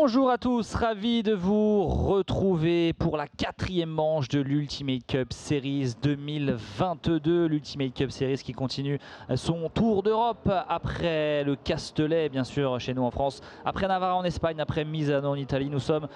Bonjour à tous, ravi de vous retrouver pour la 4e manche de l'Ultimate Cup Series 2022. L'Ultimate Cup Series qui continue son tour d'Europe après le Castellet, bien sûr, chez nous en France, après Navarra en Espagne, après Misano en Italie. Nous sommes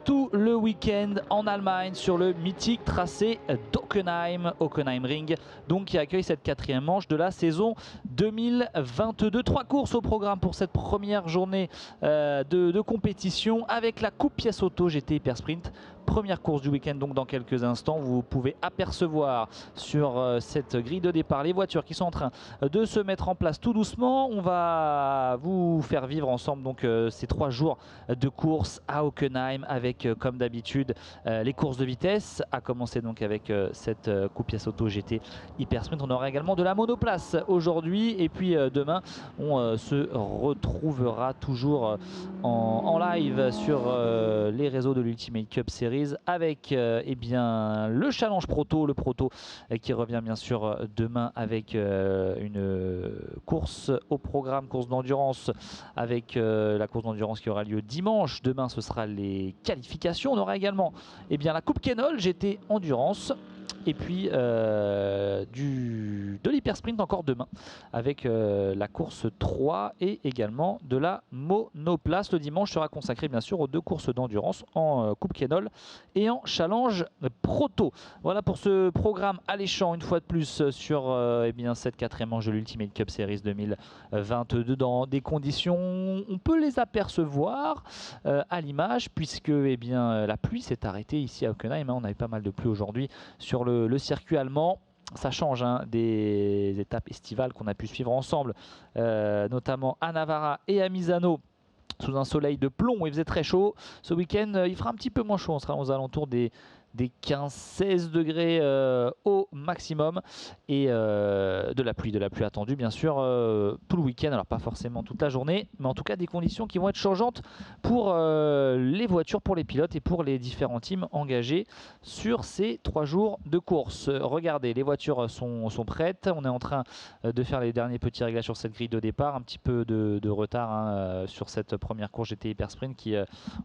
tout le week-end en Allemagne sur le mythique tracé d'Hockenheim, Hockenheim Ring, donc qui accueille cette 4e manche de la saison 2022. 3 courses au programme pour cette première journée de compétition avec la Coupe Pièce Auto GT Hyper Sprint. Première course du week-end, donc dans quelques instants. Vous pouvez apercevoir sur cette grille de départ les voitures qui sont en train de se mettre en place tout doucement. On va vous faire vivre ensemble donc ces 3 jours de course à Hockenheim avec comme d'habitude les courses de vitesse, à commencer donc avec cette Coupe Pièce Auto GT Hyper Sprint. On aura également de la monoplace aujourd'hui et puis demain on se retrouvera toujours en live sur les réseaux de l'Ultimate Cup Series avec eh bien, le Challenge Proto, le Proto qui revient bien sûr demain avec une course au programme, course d'endurance avec la course d'endurance qui aura lieu dimanche. Demain ce sera les qualifications. On aura également eh bien, la Coupe Kenol GT Endurance. Et puis de l'Hyper Sprint encore demain avec la course 3 et également de la monoplace. Le dimanche sera consacré bien sûr aux 2 courses d'endurance en Coupe Kenol et en Challenge Proto. Voilà pour ce programme alléchant une fois de plus sur eh bien, cette 4e manche de l'Ultimate Cup Series 2022 dans des conditions, on peut les apercevoir à l'image puisque eh bien, la pluie s'est arrêtée ici à Hockenheim. On avait pas mal de pluie aujourd'hui sur le circuit allemand. Ça change hein, des étapes estivales qu'on a pu suivre ensemble, notamment à Navarra et à Misano, sous un soleil de plomb où il faisait très chaud. Ce week-end, il fera un petit peu moins chaud. On sera aux alentours des 15-16 degrés au maximum et de la pluie attendue bien sûr tout le week-end, alors pas forcément toute la journée, mais en tout cas des conditions qui vont être changeantes pour les voitures, pour les pilotes et pour les différents teams engagés sur ces 3 jours de course. Regardez, les voitures sont prêtes, on est en train de faire les derniers petits réglages sur cette grille de départ, un petit peu de retard hein, sur cette première course GT Hyper Sprint qui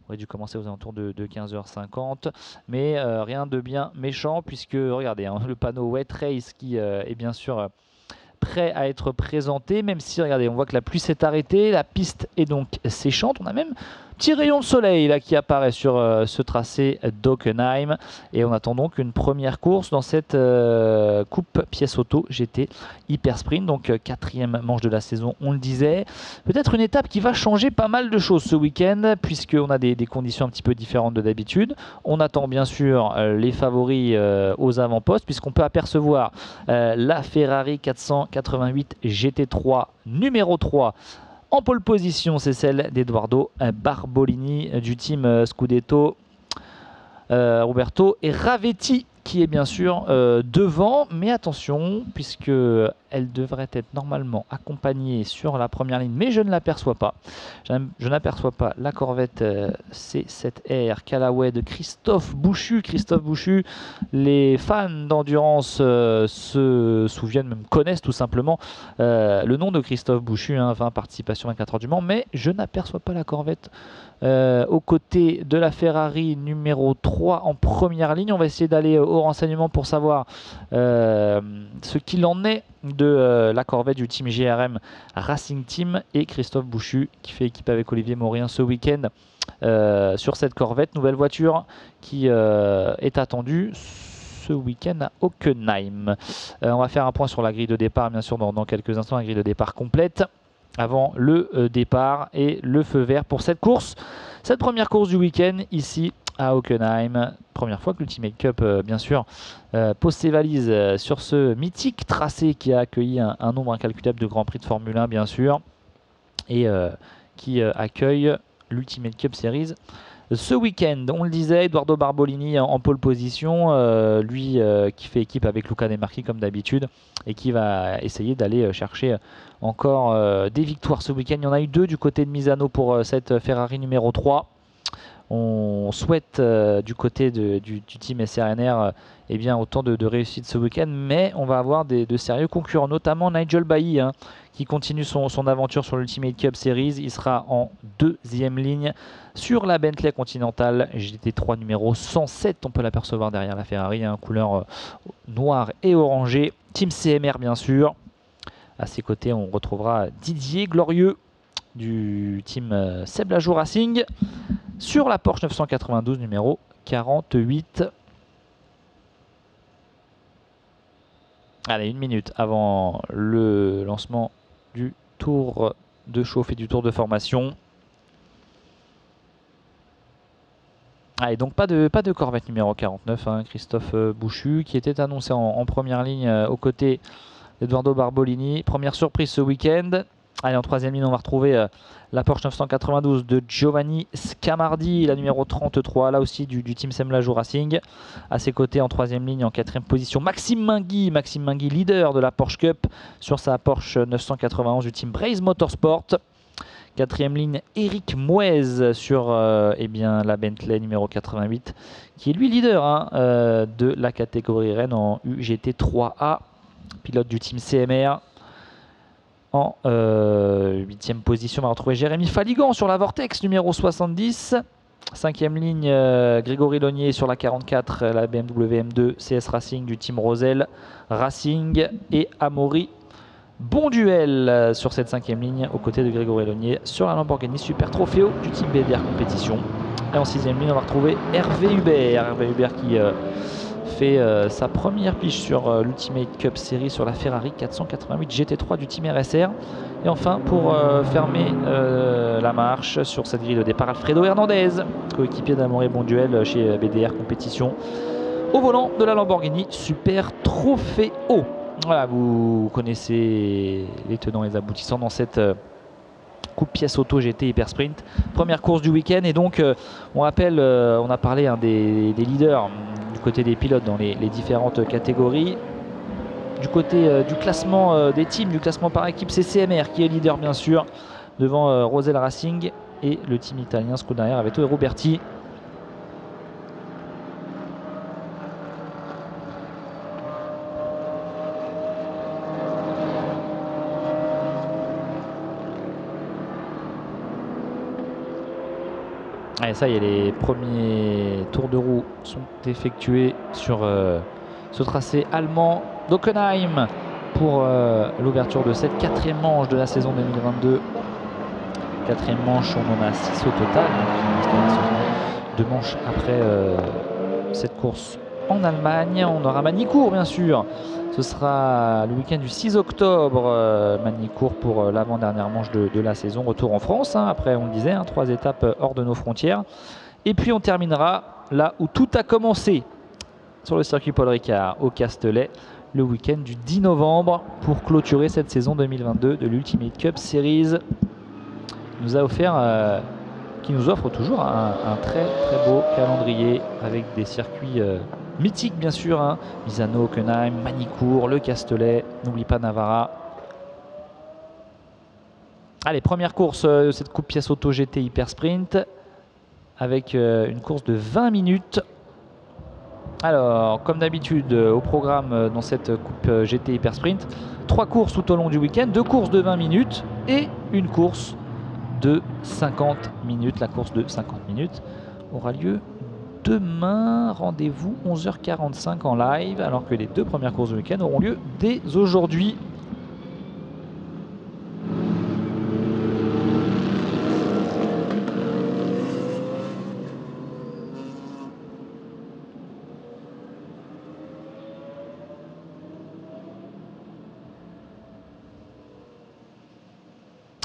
aurait dû commencer aux alentours de 15h50, mais rien de bien méchant puisque regardez hein, le panneau Wet Race qui est bien sûr prêt à être présenté, même si regardez on voit que la pluie s'est arrêtée, la piste est donc séchante, on a même petit rayon de soleil là qui apparaît sur ce tracé d'Hockenheim et on attend donc une première course dans cette Coupe Pièce Auto GT Hyper Sprint, donc 4e manche de la saison, on le disait. Peut-être une étape qui va changer pas mal de choses ce week-end puisqu'on a des conditions un petit peu différentes de d'habitude. On attend bien sûr les favoris aux avant-postes puisqu'on peut apercevoir la Ferrari 488 GT3 numéro 3 en pole position, c'est celle d'Edoardo Barbolini du team Scudetto, Roberto et Ravetti qui est bien sûr devant, mais attention puisque elle devrait être normalement accompagnée sur la première ligne, mais je ne l'aperçois pas. Je n'aperçois pas la Corvette C7R Callaway de Christophe Bouchu. Christophe Bouchu, les fans d'endurance se souviennent, même connaissent tout simplement le nom de Christophe Bouchu, hein, 20 participations 24 heures du Mans, mais je n'aperçois pas la Corvette aux côtés de la Ferrari numéro 3 en première ligne. On va essayer d'aller au renseignement pour savoir ce qu'il en est de la Corvette du team GRM Racing Team et Christophe Bouchu qui fait équipe avec Olivier Maurien ce week-end sur cette Corvette. Nouvelle voiture qui est attendue ce week-end à Hockenheim. On va faire un point sur la grille de départ bien sûr dans quelques instants, la grille de départ complète avant le départ et le feu vert pour cette course. Cette première course du week-end ici à Hockenheim. Première fois que l'Ultimate Cup, bien sûr, pose ses valises sur ce mythique tracé qui a accueilli un nombre incalculable de Grands Prix de Formule 1, bien sûr, et qui accueille l'Ultimate Cup Series ce week-end. On le disait, Edoardo Barbolini en pole position, lui qui fait équipe avec Luca De Marchi comme d'habitude et qui va essayer d'aller chercher encore des victoires ce week-end. Il y en a eu 2 du côté de Misano pour cette Ferrari numéro 3. On souhaite du côté du team SRNR eh bien, autant de réussite ce week-end. Mais on va avoir de sérieux concurrents, notamment Nigel Bailly, hein, qui continue son aventure sur l'Ultimate Cup Series. Il sera en deuxième ligne sur la Bentley Continental GT3 numéro 107. On peut l'apercevoir derrière la Ferrari, hein, couleur noire et orangée. Team CMR bien sûr. À ses côtés, on retrouvera Didier Glorieux du team Seb Lajoux Racing sur la Porsche 992 numéro 48. Allez, 1 minute avant le lancement du tour de chauffe et du tour de formation. Allez, donc pas de Corvette numéro 49, hein, Christophe Bouchu, qui était annoncé en première ligne aux côtés d'Edoardo Barbolini. Première surprise ce week-end. Allez, en troisième ligne, on va retrouver la Porsche 992 de Giovanni Scamardi, la numéro 33, là aussi du team Seb Lajoux Racing. À ses côtés, en troisième ligne, en quatrième position, Maxime Mingui, leader de la Porsche Cup sur sa Porsche 991 du team Braze Motorsport. Quatrième ligne, Eric Mouez sur eh bien, la Bentley numéro 88, qui est lui leader, hein, de la catégorie Rennes en UGT 3A, pilote du team CMR. En 8e position, on va retrouver Jérémy Faligan sur la Vortex numéro 70. 5e ligne, Grégory Lognier sur la 44, la BMW M2 CS Racing du team Rosel Racing. Et Amaury Bonduel sur cette 5e ligne aux côtés de Grégory Lognier sur la Lamborghini Super Trofeo du team BDR Compétition. Et en 6e ligne, on va retrouver Hervé Hubert. Qui fait sa première piche sur l'Ultimate Cup Series sur la Ferrari 488 GT3 du team RSR. Et enfin, pour fermer la marche sur cette grille de départ, Alfredo Hernandez, coéquipier d'Amaury Bonduel chez BDR Compétition, au volant de la Lamborghini Super Trofeo. Voilà, vous connaissez les tenants et les aboutissants dans cette coupe pièce auto GT Hyper Sprint. Première course du week-end, et donc on rappelle, on a parlé, hein, des leaders du côté des pilotes dans les différentes catégories. Du côté du classement des teams, du classement par équipe, c'est CMR qui est leader bien sûr, devant Rosel Racing et le team italien Scuderia Aveto et Roberti. Et ça y est, les premiers tours de roue sont effectués sur ce tracé allemand d'Hockenheim pour l'ouverture de cette 4e manche de la saison 2022. 4e manche, on en a 6 au total, donc 2 manches après cette course en Allemagne. On aura Magny-Cours bien sûr, ce sera le week-end du 6 octobre, Magny-Cours pour l'avant-dernière manche de la saison. Retour en France, hein, après on le disait, hein, 3 étapes hors de nos frontières. Et puis on terminera là où tout a commencé, sur le circuit Paul Ricard au Castellet, le week-end du 10 novembre pour clôturer cette saison 2022 de l'Ultimate Cup Series. Qui nous offre toujours un très beau calendrier avec des circuits mythiques bien sûr, hein. Misano, Hockenheim, Magny-Cours, le Castellet, n'oublie pas Navarra. Allez, première course de cette coupe pièce auto GT Hyper Sprint avec une course de 20 minutes. Alors, comme d'habitude, au programme dans cette coupe GT Hyper Sprint, 3 courses tout au long du week-end, 2 courses de 20 minutes et une course de 50 minutes. La course de 50 minutes aura lieu demain, rendez-vous 11h45 en live, alors que les 2 premières courses du week-end auront lieu dès aujourd'hui.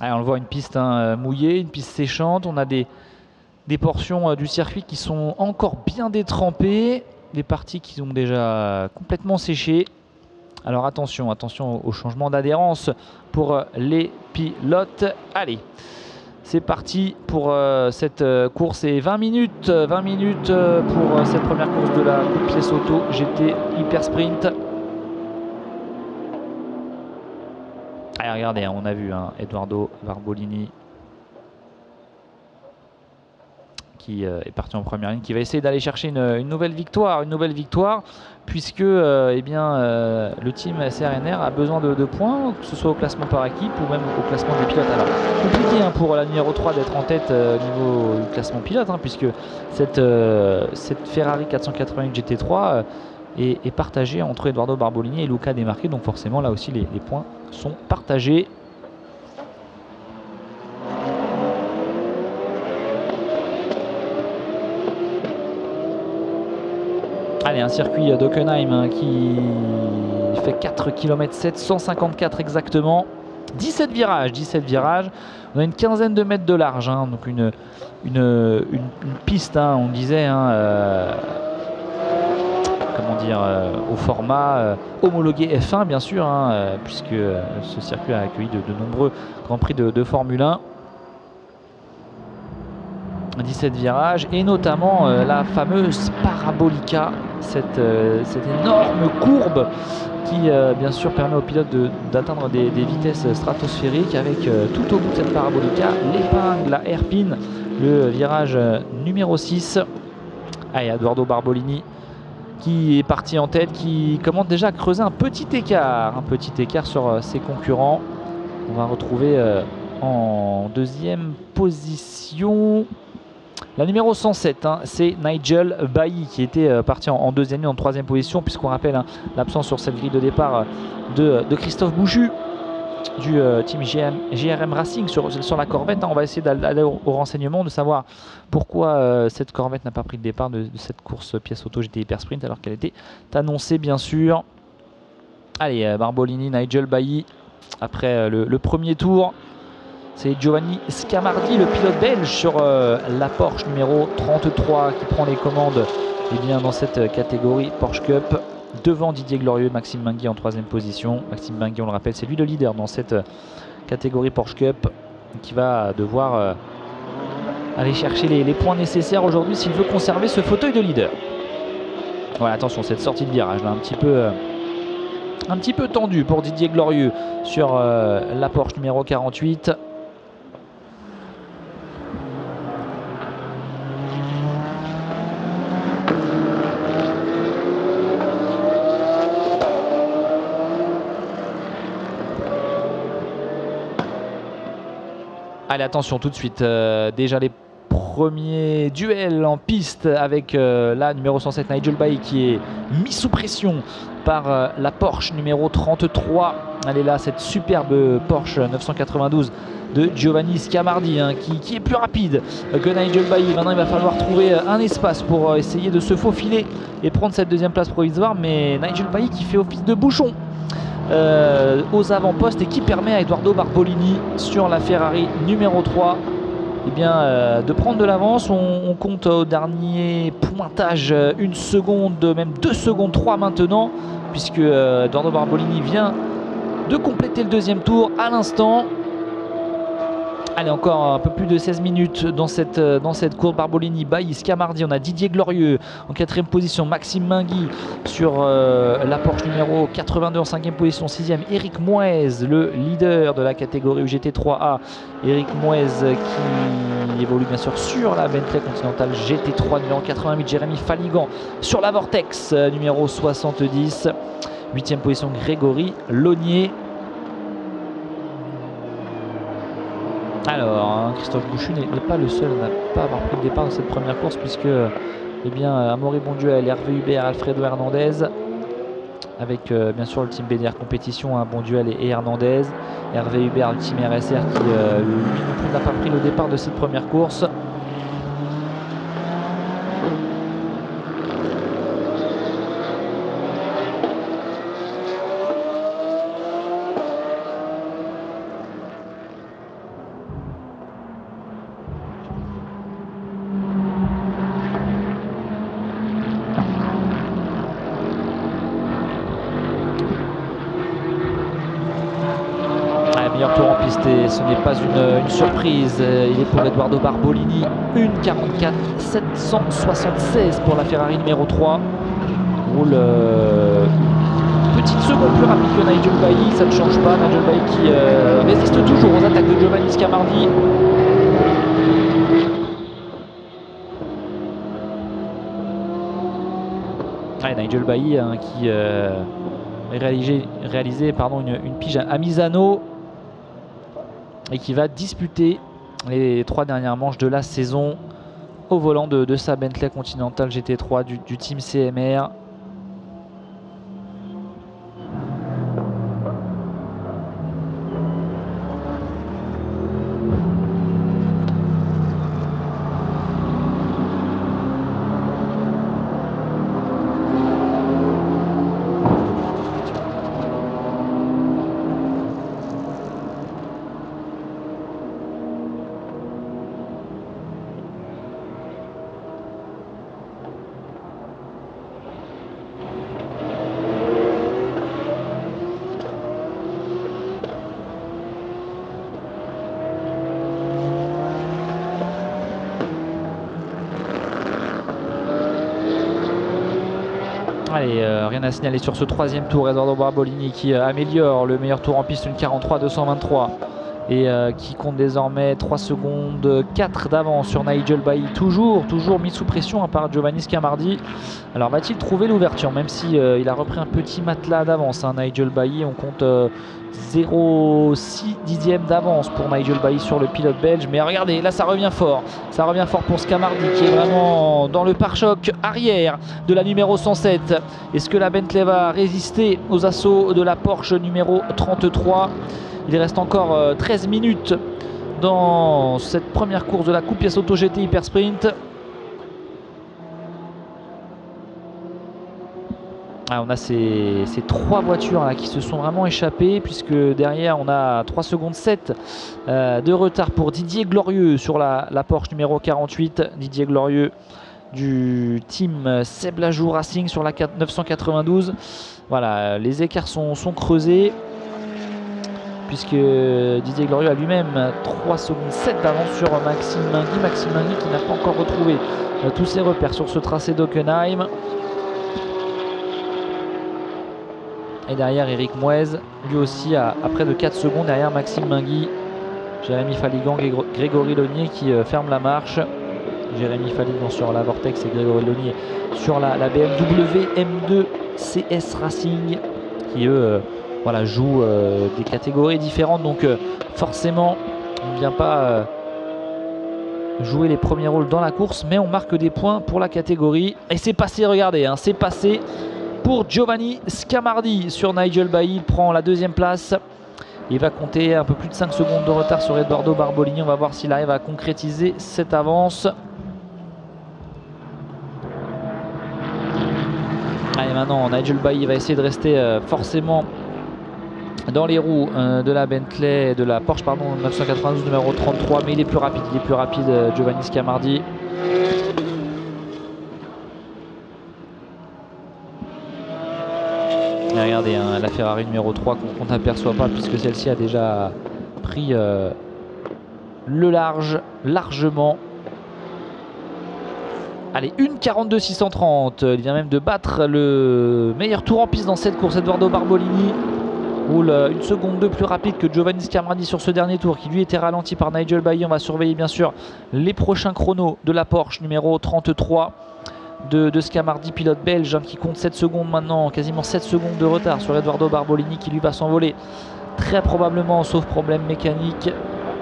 Alors on le voit, une piste, hein, mouillée, une piste séchante. On a des portions du circuit qui sont encore bien détrempées, des parties qui ont déjà complètement séché. Alors attention au changement d'adhérence pour les pilotes. Allez, c'est parti pour cette course et 20 minutes pour cette première course de la coupe pièce auto GT Hyper Sprint. Allez, regardez, hein, on a vu, hein, Edoardo Barbolini qui est parti en première ligne, qui va essayer d'aller chercher une nouvelle victoire, puisque le team SRNR a besoin de points, que ce soit au classement par équipe ou même au classement des pilotes. Alors compliqué pour la numéro 3 d'être en tête au niveau du classement pilote, puisque cette Ferrari 488 GT3 est partagée entre Edoardo Barbolini et Luca De Marchi, donc forcément là aussi les points sont partagés. Allez, un circuit d'Hockenheim qui fait 4 km 754 exactement, 17 virages. On a une quinzaine de mètres de large, donc une piste, on disait, comment dire, au format homologué F1 bien sûr, puisque ce circuit a accueilli de nombreux grands prix de Formule 1. 17 virages et notamment la fameuse Parabolica, cette énorme courbe qui bien sûr permet aux pilotes d'atteindre des vitesses stratosphériques avec tout au bout de cette Parabolica l'épingle, la hairpin, le virage numéro 6. Allez, Edoardo Barbolini qui est parti en tête, qui commence déjà à creuser un petit écart sur ses concurrents. On va retrouver en deuxième position la numéro 107, c'est Nigel Bailly qui était parti en deuxième ligne, en troisième position, puisqu'on rappelle l'absence sur cette grille de départ de Christophe Bouchu du team GRM Racing sur la Corvette. On va essayer d'aller au renseignement, de savoir pourquoi cette Corvette n'a pas pris le départ de cette course pièce auto GT Hyper Sprint alors qu'elle était annoncée bien sûr. Allez, Barbolini, Nigel Bailly après le premier tour. C'est Giovanni Scamardi, le pilote belge sur la Porsche numéro 33 qui prend les commandes dans cette catégorie Porsche Cup. Devant Didier Glorieux, Maxime Mingui en troisième position. Maxime Mingui, on le rappelle, c'est lui le leader dans cette catégorie Porsche Cup qui va devoir aller chercher les points nécessaires aujourd'hui s'il veut conserver ce fauteuil de leader. Voilà, attention, cette sortie de virage là, un petit peu tendue pour Didier Glorieux sur la Porsche numéro 48. Allez, attention tout de suite, déjà les premiers duels en piste avec la numéro 107 Nigel Bailly qui est mis sous pression par la Porsche numéro 33. Elle est là, cette superbe Porsche 992 de Giovanni Scamardi qui est plus rapide que Nigel Bailly. Maintenant il va falloir trouver un espace pour essayer de se faufiler et prendre cette deuxième place provisoire, mais Nigel Bailly qui fait office de bouchon aux avant-postes et qui permet à Edoardo Barbolini sur la Ferrari numéro 3 de prendre de l'avance. On compte au dernier pointage 1 seconde, même 2 secondes 3 maintenant, puisque Edoardo Barbolini vient de compléter le deuxième tour à l'instant. Allez, encore un peu plus de 16 minutes dans cette course. Barbolini, Bailly, Scamardi. On a Didier Glorieux en quatrième position. Maxime Mingui sur la Porsche numéro 82 en cinquième position. Sixième, Eric Moez, le leader de la catégorie UGT3A. Eric Moez qui évolue bien sûr sur la Bentley Continental GT3 numéro 88. Jérémy Faligan sur la Vortex numéro 70. Huitième position, Grégory Launier. Alors, Christophe Bouchu n'est pas le seul à ne pas avoir pris le départ dans cette première course, puisque Amaury Bonduel, Hervé Hubert, Alfredo Hernandez, avec bien sûr le team BDR Compétition, Bonduel et Hernandez. Hervé Hubert, le team RSR, qui lui non plus n'a pas pris le départ de cette première course. Meilleur tour en piste et ce n'est pas une surprise. Il est pour Edoardo Barbolini. 1:44.776 pour la Ferrari numéro 3. Roule une petite seconde plus rapide que Nigel Bailly. Ça ne change pas. Nigel Bailly qui résiste toujours aux attaques de Giovanni Scamardi. Ouais, Nigel Bailly hein, qui réalisé une pige à Misano et qui va disputer les 3 dernières manches de la saison au volant de sa Bentley Continental GT3 du team CMR. Allez, rien à signaler sur ce 3e tour. Edoardo Barbolini qui améliore le meilleur tour en piste, une 43,223 et qui compte désormais 3 secondes 4 d'avance sur Nigel Bailly, toujours mis sous pression hein, par Giovanni Scamardi. Alors va-t-il trouver l'ouverture, même si il a repris un petit matelas d'avance hein, Nigel Bailly. On compte 0,6 dixième d'avance pour Nigel Bailly sur le pilote belge. Mais regardez, là ça revient fort pour Scamardi qui est vraiment dans le pare-choc arrière de la numéro 107. Est-ce que la Bentley va résister aux assauts de la Porsche numéro 33? Il reste encore 13 minutes dans cette première course de la Coupe Pièce Auto GT Hyper Sprint. Ah, on a ces 3 voitures là, qui se sont vraiment échappées, puisque derrière on a 3 secondes 7 de retard pour Didier Glorieux sur la Porsche numéro 48. Didier Glorieux du team Seb Lajoux Racing sur la 992. Voilà, les écarts sont creusés, puisque Didier Glorieux a lui-même 3 secondes 7 d'avance sur Maxime Mingui. Maxime Mingui qui n'a pas encore retrouvé tous ses repères sur ce tracé d'Hockenheim. Et derrière Eric Mouez, lui aussi à près de 4 secondes derrière Maxime Mingui. Jérémy Faligan et Grégory Launier qui ferment la marche. Jérémy Faligan sur la Vortex et Grégory Launier sur la BMW M2 CS Racing qui eux voilà, jouent des catégories différentes. Donc forcément on ne vient pas jouer les premiers rôles dans la course, mais on marque des points pour la catégorie. Et c'est passé, regardez, hein, c'est passé pour Giovanni Scamardi sur Nigel Bailly. Il prend la 2e place. Il va compter un peu plus de 5 secondes de retard sur Edoardo Barbolini. On va voir s'il arrive à concrétiser cette avance. Allez, maintenant Nigel Bailly va essayer de rester forcément dans les roues de la Bentley, de la Porsche pardon, 992 numéro 33, mais il est plus rapide Giovanni Scamardi. Et regardez hein, la Ferrari numéro 3 qu'on n'aperçoit pas, puisque celle-ci a déjà pris le largement. Allez, 1,42,630. Il vient même de battre le meilleur tour en piste dans cette course. Edoardo Barbolini roule 1 seconde 2 plus rapide que Giovanni Scamardi sur ce dernier tour, qui lui était ralenti par Nigel Bailly. On va surveiller bien sûr les prochains chronos de la Porsche numéro 33 de Scamardi, pilote belge, hein, qui compte 7 secondes maintenant, quasiment 7 secondes de retard sur Edoardo Barbolini, qui lui va s'envoler très probablement, sauf problème mécanique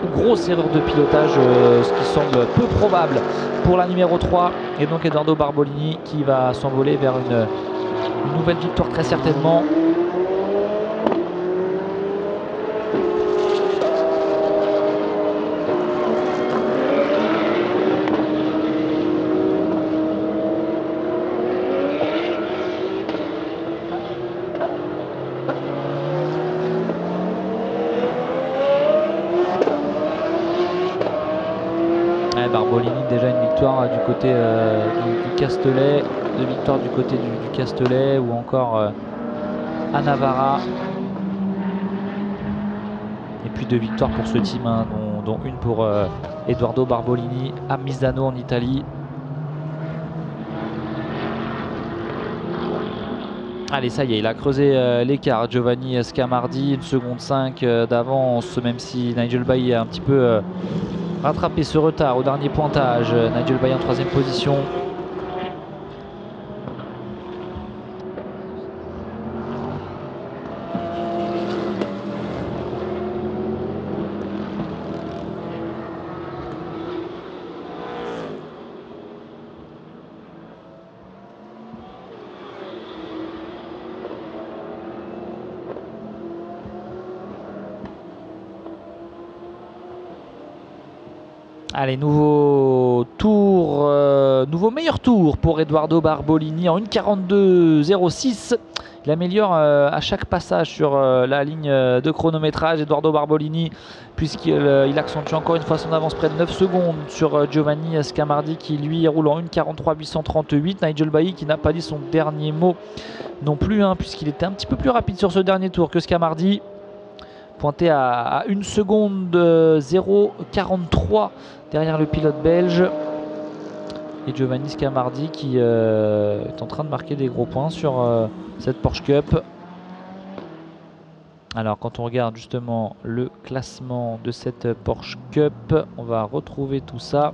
ou grosse erreur de pilotage, ce qui semble peu probable pour la numéro 3. Et donc Edoardo Barbolini qui va s'envoler vers une nouvelle victoire très certainement. Barbolini, déjà une victoire du côté du Castellet, 2 victoires du côté du Castellet, ou encore à Navarra. Et puis 2 victoires pour ce team, hein, dont une pour Edoardo Barbolini à Misano en Italie. Allez, ça y est, il a creusé l'écart. Giovanni Scamardi, 1 seconde 5 d'avance, même si Nigel Bailly a un petit peu rattrapé ce retard au dernier pointage. Nigel Bailly en 3e position. Allez, nouveau tour, nouveau meilleur tour pour Edoardo Barbolini en 1:42.06. Il améliore à chaque passage sur la ligne de chronométrage. Edoardo Barbolini, puisqu'il accentue encore une fois son avance près de 9 secondes sur Giovanni Scamardi qui lui roule en 1:43.838. Nigel Bailly qui n'a pas dit son dernier mot non plus, hein, puisqu'il était un petit peu plus rapide sur ce dernier tour que Scamardi. Pointé à 1 seconde 0,43 derrière le pilote belge. Et Giovanni Scamardi qui est en train de marquer des gros points sur cette Porsche Cup. Alors quand on regarde justement le classement de cette Porsche Cup, on va retrouver tout ça.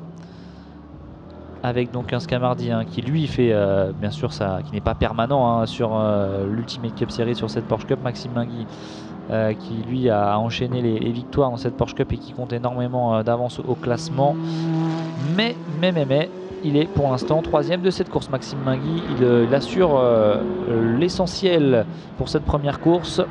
Avec donc un Scamardi qui lui fait bien sûr ça, qui n'est pas permanent sur l'Ultimate Cup Series sur cette Porsche Cup. Maxime Mingui qui lui a enchaîné les victoires dans cette Porsche Cup et qui compte énormément d'avance au classement. Mais il est pour l'instant 3e de cette course. Maxime Mingui, il assure l'essentiel pour cette première course.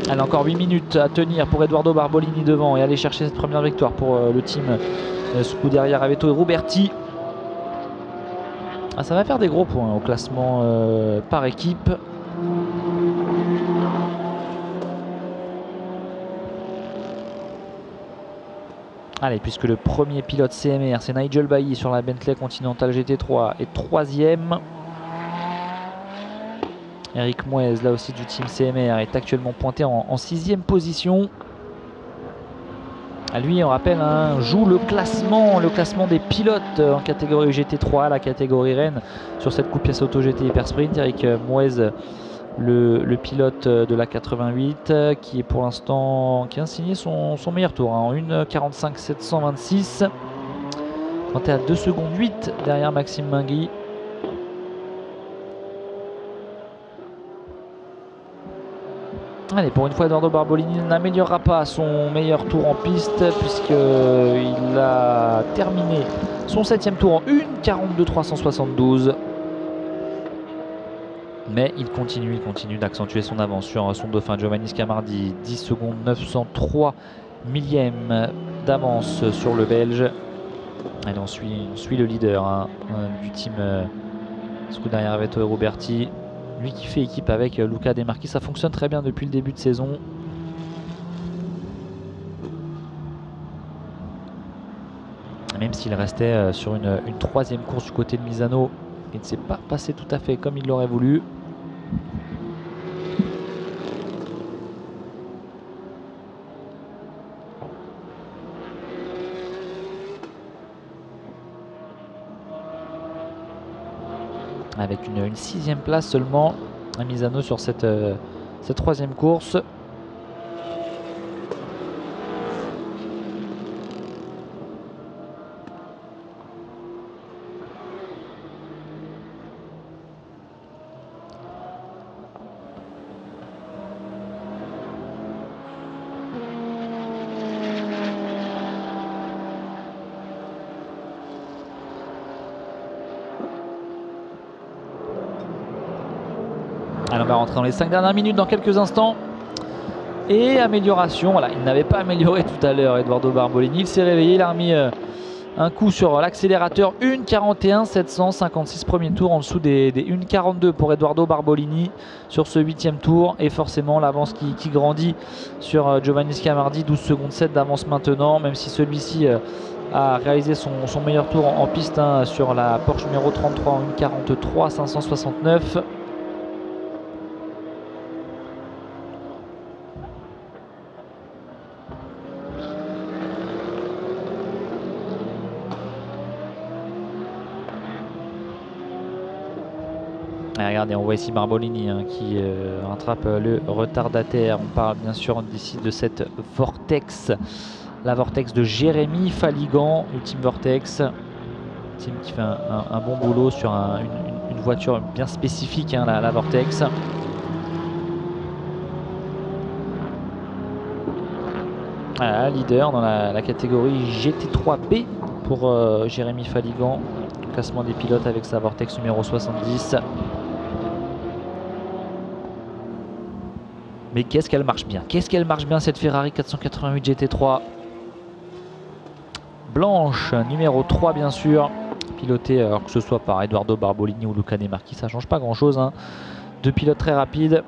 Allez, encore 8 minutes à tenir pour Edoardo Barbolini devant et aller chercher cette première victoire pour le team Scuderia Aveto et Roberti. Ça va faire des gros points au classement par équipe. Allez, puisque le premier pilote CMR, c'est Nigel Bailly sur la Bentley Continental GT3 et 3e. Eric Mouez, là aussi du team CMR, est actuellement pointé en 6e position. Lui, on rappelle, joue le classement des pilotes en catégorie GT3, la catégorie reine sur cette coupe pièce auto GT Hyper Sprint. Eric Mouez, le pilote de la 88 qui est pour l'instant qui a signé son meilleur tour en 1:45.726, pointé à 2 secondes 8 derrière Maxime Mingui. Allez, pour une fois, Edoardo Barbolini n'améliorera pas son meilleur tour en piste puisqu'il a terminé son 7e tour en 1:42.372. Mais il continue d'accentuer son avance sur son dauphin Giovanni Scamardi. 10 secondes 903 millièmes d'avance sur le Belge. Allez, on suit le leader du team Scuderia Aveto et Roberti. Lui qui fait équipe avec Luca De Marchi. Ça fonctionne très bien depuis le début de saison. Même s'il restait sur une 3e course du côté de Misano, il ne s'est pas passé tout à fait comme il l'aurait voulu. Avec une 6e place seulement à Misano sur cette 3e course. Alors on va rentrer dans les 5 dernières minutes dans quelques instants. Et amélioration, voilà, il n'avait pas amélioré tout à l'heure Edoardo Barbolini. Il s'est réveillé, il a remis un coup sur l'accélérateur. 1:41.756 premier tour en dessous des 1:42 pour Edoardo Barbolini sur ce 8e tour. Et forcément l'avance qui grandit sur Giovanni Scamardi. 12 secondes 7 d'avance maintenant, même si celui-ci a réalisé son meilleur tour en piste sur la Porsche numéro 33 en 1:43.569. Regardez, on voit ici Barbolini qui rattrape le retardataire. On parle bien sûr d'ici de cette Vortex, la Vortex de Jérémy Faligan, Ultime Vortex, team qui fait un bon boulot sur une voiture bien spécifique, la Vortex. Voilà, leader dans la catégorie GT3B pour Jérémy Faligan, classement des pilotes avec sa Vortex numéro 70. Mais qu'est-ce qu'elle marche bien cette Ferrari 488 GT3. blanche, numéro 3 bien sûr, piloté alors que ce soit par Edoardo Barbolini ou Luca De Marchi, ça change pas grand chose, hein. Deux pilotes très rapides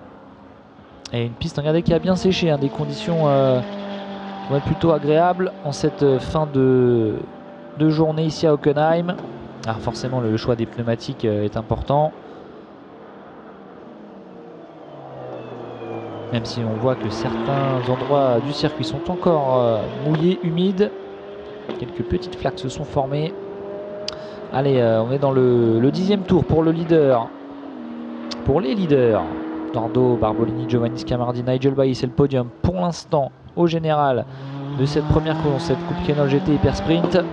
et une piste, regardez, qui a bien séché, hein, des conditions qui vont être plutôt agréables en cette fin de journée ici à Hockenheim. Alors forcément le choix des pneumatiques est important, même si on voit que certains endroits du circuit sont encore mouillés, humides. Quelques petites flaques se sont formées. Allez, on est dans le 10e tour pour le leader. Pour les leaders, Edoardo Barbolini, Giovanni Scamardi, Nigel Bailly, c'est le podium pour l'instant au général de cette première course, cette Coupe Kenol GT Hyper Sprint.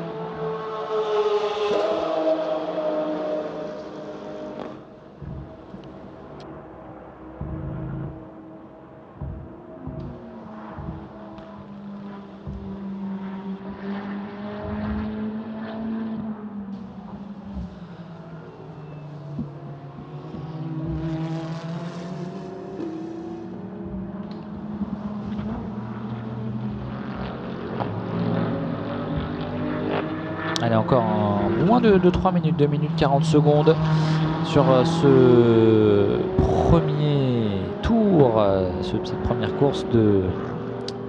Allez, encore moins de 3 minutes, 2 minutes 40 secondes sur ce premier tour, cette première course de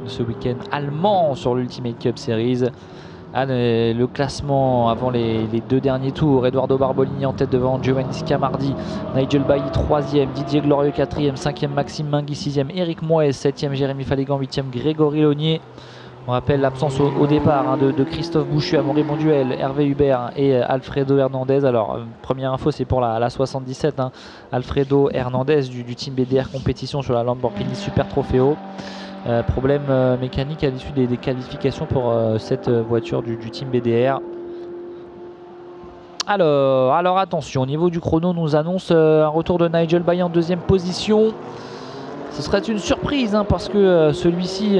ce week-end allemand sur l'Ultimate Cup Series. Le classement avant les deux derniers tours, Edoardo Barbolini en tête devant Giovanni Scamardi, Nigel Bailly 3e, Didier Glorieux 4e, 5e Maxime Mingui 6e, Eric Moët 7e, Jérémy Faligant 8e, Grégory Launier. On rappelle l'absence au départ, hein, de Christophe Bouchu, Amaury Monduel, Hervé Hubert et Alfredo Hernandez. Alors première info, c'est pour la 77, hein, Alfredo Hernandez du team BDR compétition sur la Lamborghini Super Trofeo. Problème mécanique à l'issue des qualifications pour cette voiture du team BDR. Alors attention, au niveau du chrono, on nous annonce un retour de Nigel Bailly en deuxième position. Ce serait une surprise, hein, parce que celui-ci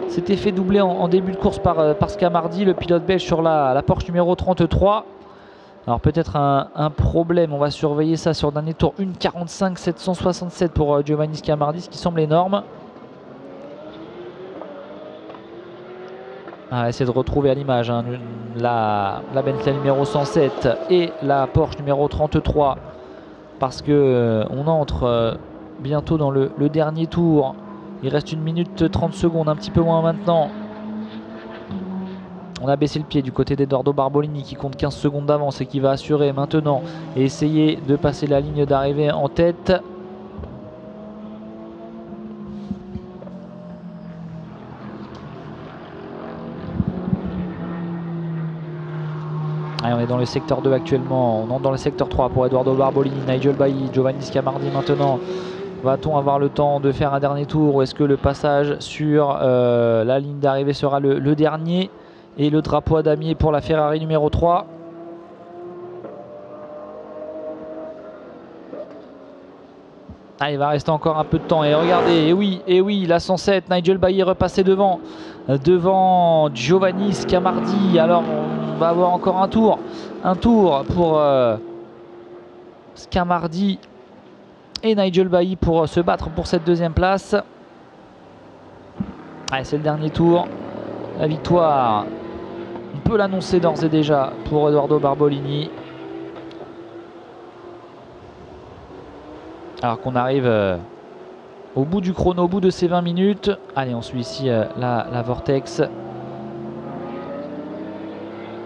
s'était fait doubler en début de course par Scamardi, le pilote belge, sur la Porsche numéro 33. Alors peut-être un problème, on va surveiller ça sur le dernier tour. 1:45 767 pour Giovanni Scamardi, ce qui semble énorme. On va essayer de retrouver à l'image, hein, la Bentley numéro 107 et la Porsche numéro 33, parce que on entre bientôt dans le dernier tour. Il reste 1 minute 30 secondes, un petit peu moins maintenant. On a baissé le pied du côté d'Edoardo Barbolini qui compte 15 secondes d'avance et qui va assurer maintenant et essayer de passer la ligne d'arrivée en tête. Allez, on est dans le secteur 2 actuellement, on entre dans le secteur 3 pour Edoardo Barbolini, Nigel Bailly, Giovanni Scamardi maintenant. Va-t-on avoir le temps de faire un dernier tour, ou est-ce que le passage sur la ligne d'arrivée sera le dernier? Et le drapeau à damier pour la Ferrari numéro 3. Ah, il va rester encore un peu de temps. Et regardez, et oui, la 107, Nigel Bailly est repassé devant Giovanni Scamardi. Alors on va avoir encore un tour pour Scamardi et Nigel Bailly pour se battre pour cette deuxième place. Allez, c'est le dernier tour. La victoire, on peut l'annoncer d'ores et déjà pour Edoardo Barbolini. Alors qu'on arrive au bout du chrono, au bout de ces 20 minutes. Allez, on suit ici la Vortex.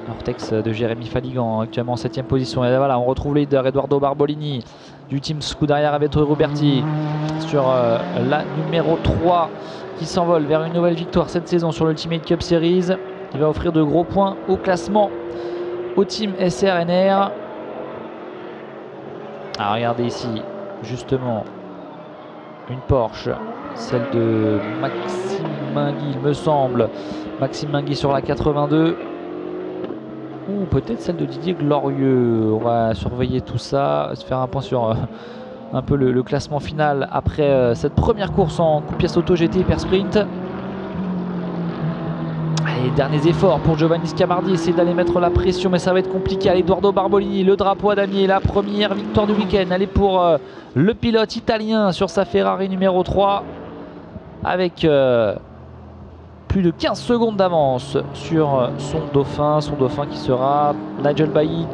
Vortex de Jérémy Faligant, actuellement en 7e position. Et voilà, on retrouve le leader Edoardo Barbolini du team Scuderia Ravetto Roberti sur la numéro 3 qui s'envole vers une nouvelle victoire cette saison sur l'Ultimate Cup Series, qui va offrir de gros points au classement au team SRNR. Alors regardez ici, justement, une Porsche, celle de Maxime Mingui, il me semble. Maxime Mingui sur la 82. Ou peut-être celle de Didier Glorieux. On va surveiller tout ça, se faire un point sur un peu le classement final après cette première course en Coupe Pièce Auto GT Hyper Sprint. Allez, derniers efforts pour Giovanni Scamardi, essayer d'aller mettre la pression, mais ça va être compliqué. Allez, Edoardo Barbolini, le drapeau à damier, la première victoire du week-end. Allez, pour le pilote italien sur sa Ferrari numéro 3, avec plus de 15 secondes d'avance sur son dauphin qui sera Nigel Bailly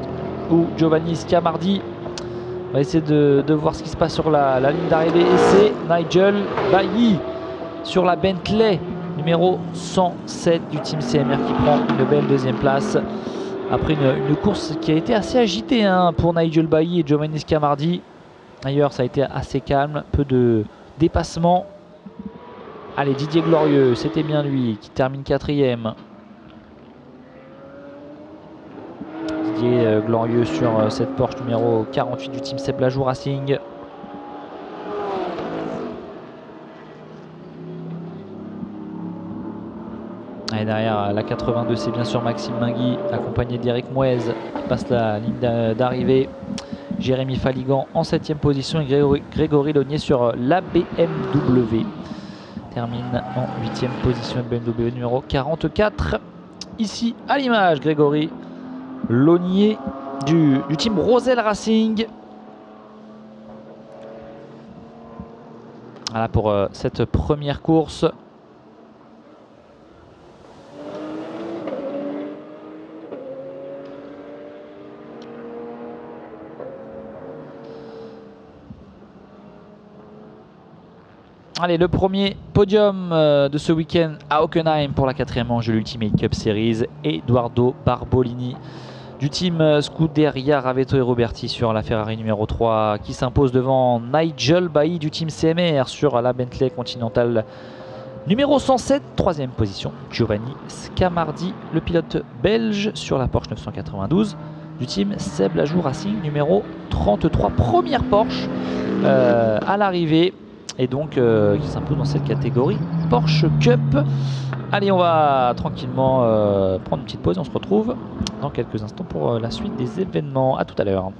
ou Giovanni Scamardi. On va essayer de voir ce qui se passe sur la ligne d'arrivée et c'est Nigel Bailly sur la Bentley numéro 107 du team CMR qui prend une belle deuxième place après une course qui a été assez agitée pour Nigel Bailly et Giovanni Scamardi. D'ailleurs, ça a été assez calme, peu de dépassements. Allez, Didier Glorieux, c'était bien lui qui termine 4e. Didier Glorieux sur cette Porsche numéro 48 du team Seb Lajou Racing. Et derrière la 82, c'est bien sûr Maxime Mingui, accompagné d'Eric Mouez qui passe la ligne d'arrivée. Jérémy Faligan en 7e position et Grégory Launier sur la BMW. Termine en 8e position, BMW numéro 44. Ici à l'image, Grégory Launier du team Rosel Racing. Voilà pour cette première course. Allez, le premier podium de ce week-end à Hockenheim pour la 4e manche de l'Ultimate Cup Series. Eduardo Barbolini du team Scuderia Ravetto et Roberti sur la Ferrari numéro 3 qui s'impose devant Nigel Bailly du team CMR sur la Bentley Continental numéro 107. 3e position, Giovanni Scamardi, le pilote belge sur la Porsche 992 du team Seb Lajou Racing numéro 33. Première Porsche à l'arrivée. Et donc qui s'impose dans cette catégorie Porsche Cup. Allez, on va tranquillement prendre une petite pause et on se retrouve dans quelques instants pour la suite des événements. A tout à l'heure.